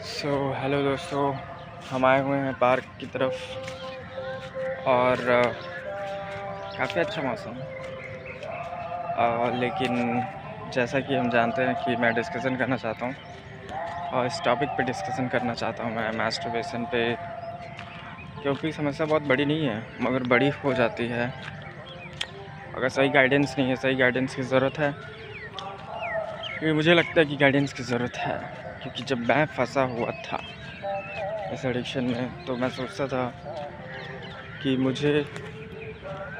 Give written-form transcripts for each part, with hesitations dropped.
Hello दोस्तों, हम आए हुए हैं पार्क की तरफ और काफ़ी अच्छा मौसम है। लेकिन जैसा कि हम जानते हैं कि मैं डिस्कशन करना चाहता हूँ और इस टॉपिक पे डिस्कशन करना चाहता हूँ मैं मास्टरबेशन पे, क्योंकि समस्या बहुत बड़ी नहीं है मगर बड़ी हो जाती है अगर सही गाइडेंस नहीं है। सही गाइडेंस की ज़रूरत है, क्योंकि मुझे लगता है कि गाइडेंस की ज़रूरत है। क्योंकि जब मैं फंसा हुआ था इस एडिक्शन में तो मैं सोचता था कि मुझे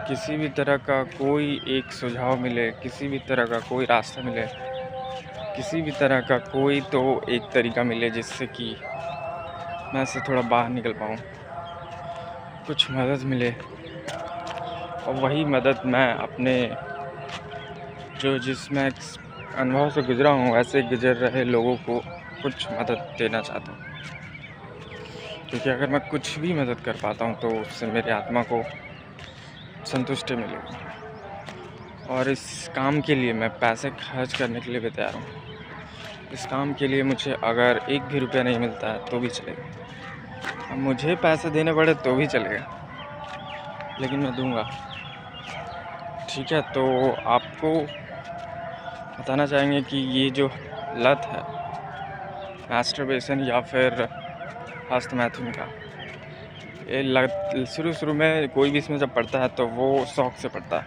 किसी भी तरह का कोई एक सुझाव मिले, किसी भी तरह का कोई रास्ता मिले, किसी भी तरह का कोई तो एक तरीका मिले जिससे कि मैं इससे थोड़ा बाहर निकल पाऊँ, कुछ मदद मिले। और वही मदद मैं अपने जिस मैं अनुभव से गुज़रा हूँ ऐसे गुज़र रहे लोगों को कुछ मदद देना चाहता हूँ। क्योंकि अगर मैं कुछ भी मदद कर पाता हूँ तो उससे मेरी आत्मा को संतुष्टि मिलेगी। और इस काम के लिए मैं पैसे खर्च करने के लिए भी तैयार हूँ। इस काम के लिए मुझे अगर एक भी रुपया नहीं मिलता है तो भी चलेगा, अब मुझे पैसे देने पड़े तो भी चलेगा, लेकिन मैं दूंगा। ठीक है, तो आपको बताना चाहेंगे कि ये जो लत है मास्टरबेशन या फिर हस्तमैथुन का, ये लत शुरू में कोई भी इसमें जब पढ़ता है तो वो शौक से पढ़ता है,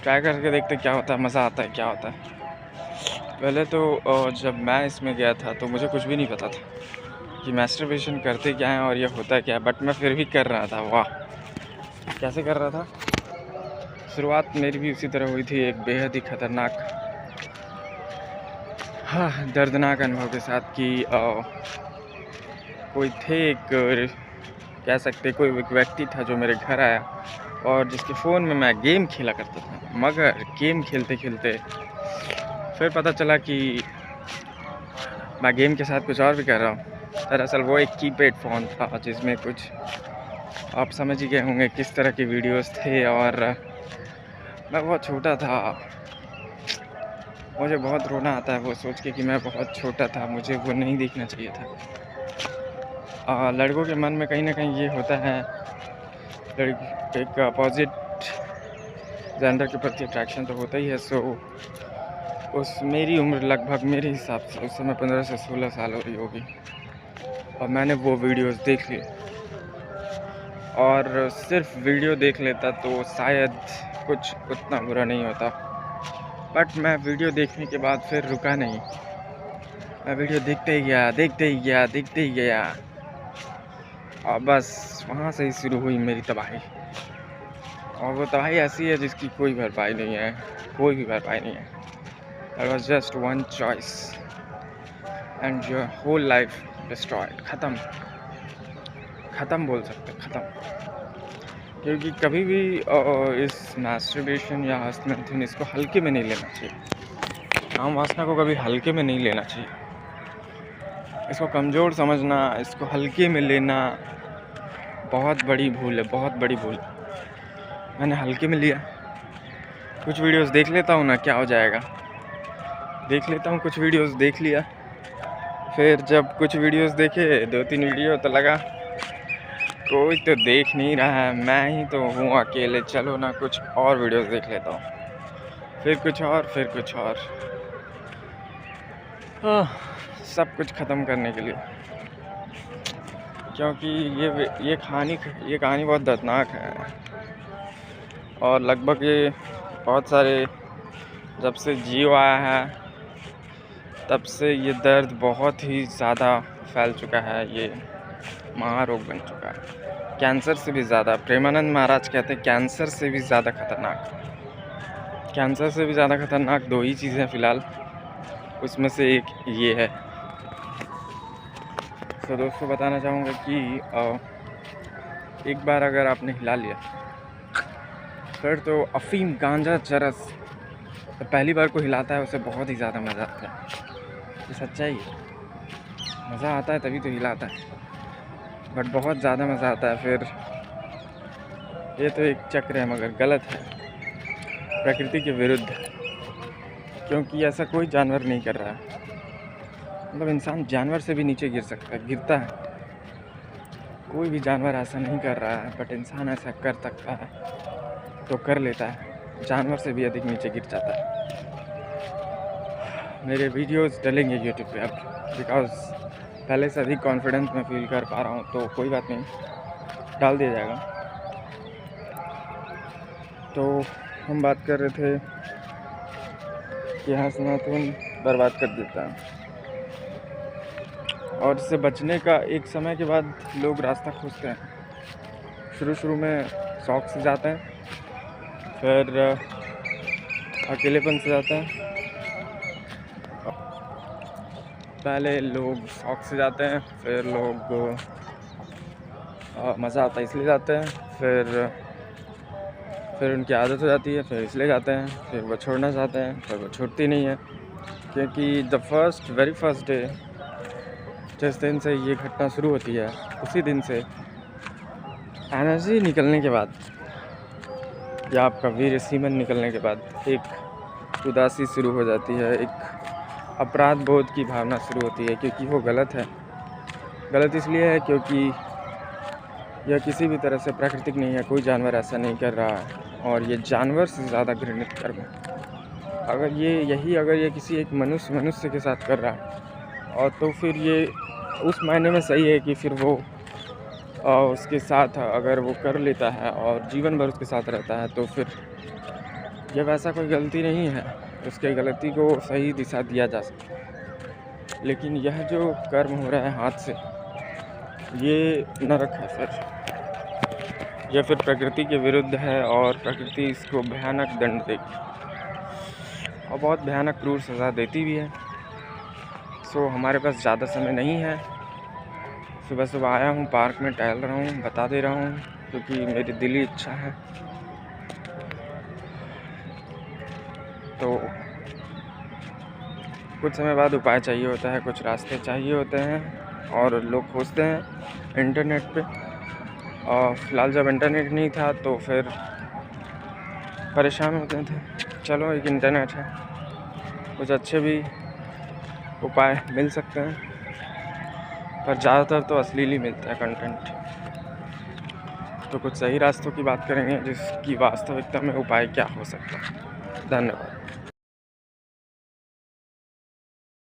ट्राई करके देखते क्या होता है, मज़ा आता है, क्या होता है। पहले तो जब मैं इसमें गया था तो मुझे कुछ भी नहीं पता था कि मास्टरबेशन करते क्या है और ये होता क्या है, बट मैं फिर भी कर रहा था। वाह, कैसे कर रहा था। शुरुआत मेरी भी उसी तरह हुई थी, एक बेहद ही खतरनाक दर्दनाक अनुभव के साथ कि कोई थे कह सकते कोई एक व्यक्ति था जो मेरे घर आया और जिसके फ़ोन में मैं गेम खेला करता था। मगर गेम खेलते खेलते फिर पता चला कि मैं गेम के साथ कुछ और भी कर रहा हूँ। दरअसल वो एक कीपैड फ़ोन था जिसमें कुछ आप समझ ही गए होंगे किस तरह के वीडियोस थे, और मैं बहुत छोटा था। मुझे बहुत रोना आता है वो सोच के कि मैं बहुत छोटा था, मुझे वो नहीं देखना चाहिए था। लड़कों के मन में कहीं ना कहीं ये होता है, एक अपोजिट जेंडर के प्रति अट्रैक्शन तो होता ही है। सो मेरी उम्र लगभग मेरे हिसाब से उस समय 15 से 16 साल हो रही होगी और मैंने वो वीडियोस देख ली। और सिर्फ वीडियो देख लेता तो शायद कुछ उतना बुरा नहीं होता, बट मैं वीडियो देखने के बाद फिर रुका नहीं। मैं वीडियो देखते ही गया और बस वहाँ से ही शुरू हुई मेरी तबाही। और वो तबाही ऐसी है जिसकी कोई भरपाई नहीं है, कोई भी भरपाई नहीं है। There was just one choice and your whole life destroyed। ख़त्म बोल सकते, ख़त्म। क्योंकि कभी भी इस मास्टरबेशन या हस्तमैथुन इसको हल्के में नहीं लेना चाहिए। काम वासना को कभी हल्के में नहीं लेना चाहिए। इसको कमज़ोर समझना, इसको हल्के में लेना बहुत बड़ी भूल है, बहुत बड़ी भूल। मैंने हल्के में लिया। कुछ वीडियोस देख लेता हूँ ना, क्या हो जाएगा, देख लेता हूँ। कुछ वीडियोस देख लिया, फिर जब कुछ वीडियोस देखे 2-3 वीडियो तो लगा कोई तो देख नहीं रहा है, मैं ही तो हूँ अकेले, चलो ना कुछ और वीडियोस देख लेता हूँ। फिर कुछ और, फिर कुछ और, सब कुछ ख़त्म करने के लिए। क्योंकि ये कहानी बहुत दर्दनाक है और लगभग ये बहुत सारे, जब से जियो आया है तब से ये दर्द बहुत ही ज़्यादा फैल चुका है। ये महारोग बन चुका है, कैंसर से भी ज़्यादा। प्रेमानंद महाराज कहते हैं कैंसर से भी ज़्यादा खतरनाक। कैंसर से भी ज़्यादा खतरनाक 2 ही चीज़ें हैं फ़िलहाल, उसमें से एक ये है। तो दोस्तों बताना चाहूँगा कि एक बार अगर आपने हिला लिया फिर तो अफीम, गांजा, चरस तो पहली बार को हिलाता है उसे बहुत ही ज़्यादा मज़ा आता है। ये सच्चाई है, मज़ा आता है तभी तो हिलाता है, बट बहुत ज़्यादा मज़ा आता है। फिर ये तो एक चक्र है मगर गलत है, प्रकृति के विरुद्ध है, क्योंकि ऐसा कोई जानवर नहीं कर रहा है। मतलब इंसान जानवर से भी नीचे गिर सकता है, गिरता है। कोई भी जानवर ऐसा नहीं कर रहा है, बट इंसान ऐसा कर सकता है तो कर लेता है, जानवर से भी अधिक नीचे गिर जाता है। मेरे वीडियोस डलेंगे यूट्यूब पे अब, बिकॉज़ पहले से अधिक कॉन्फिडेंस मैं फील कर पा रहा हूँ, तो कोई बात नहीं, डाल दिया जाएगा। तो हम बात कर रहे थे कि हंसना तो बर्बाद कर देता है, और इससे बचने का एक समय के बाद लोग रास्ता खोजते हैं। शुरू में शौक से जाते हैं, फिर अकेलेपन से जाते हैं। पहले लोग शौक से जाते हैं, फिर लोग मज़ा आता है इसलिए जाते हैं, फिर उनकी आदत हो जाती है, फिर इसलिए जाते हैं, फिर वो छोड़ना चाहते हैं, फिर वो छूटती नहीं है। क्योंकि वेरी फर्स्ट डे, जिस दिन से ये घटना शुरू होती है, उसी दिन से एनर्जी निकलने के बाद या आपका वीर सीमन निकलने के बाद एक उदासी शुरू हो जाती है, एक अपराध बोध की भावना शुरू होती है, क्योंकि वो गलत है। गलत इसलिए है क्योंकि यह किसी भी तरह से प्राकृतिक नहीं है, कोई जानवर ऐसा नहीं कर रहा है, और ये जानवर से ज़्यादा घृणित कर्म है। अगर ये किसी एक मनुष्य के साथ कर रहा है, और तो फिर ये उस मायने में सही है कि फिर वो उसके साथ अगर वो कर लेता है और जीवन भर उसके साथ रहता है, तो फिर ये वैसा कोई गलती नहीं है, उसके गलती को सही दिशा दिया जा सकता है। लेकिन यह जो कर्म हो रहा है हाथ से, ये नरक है। यह फिर प्रकृति के विरुद्ध है, और प्रकृति इसको भयानक दंड देगी, और बहुत भयानक क्रूर सज़ा देती भी है। सो हमारे पास ज़्यादा समय नहीं है। सुबह आया हूँ, पार्क में टहल रहा हूँ, बता दे रहा हूँ, क्योंकि मेरी दिली इच्छा है। तो कुछ समय बाद उपाय चाहिए होता है, कुछ रास्ते चाहिए होते हैं, और लोग खोजते हैं इंटरनेट पे। और फिलहाल जब इंटरनेट नहीं था तो फिर परेशान होते थे। चलो, एक इंटरनेट है, कुछ अच्छे भी उपाय मिल सकते हैं, पर ज़्यादातर तो अश्लील मिलता है कंटेंट। तो कुछ सही रास्तों की बात करेंगे, जिसकी वास्तविकता में उपाय क्या हो सकता है। धन्यवाद।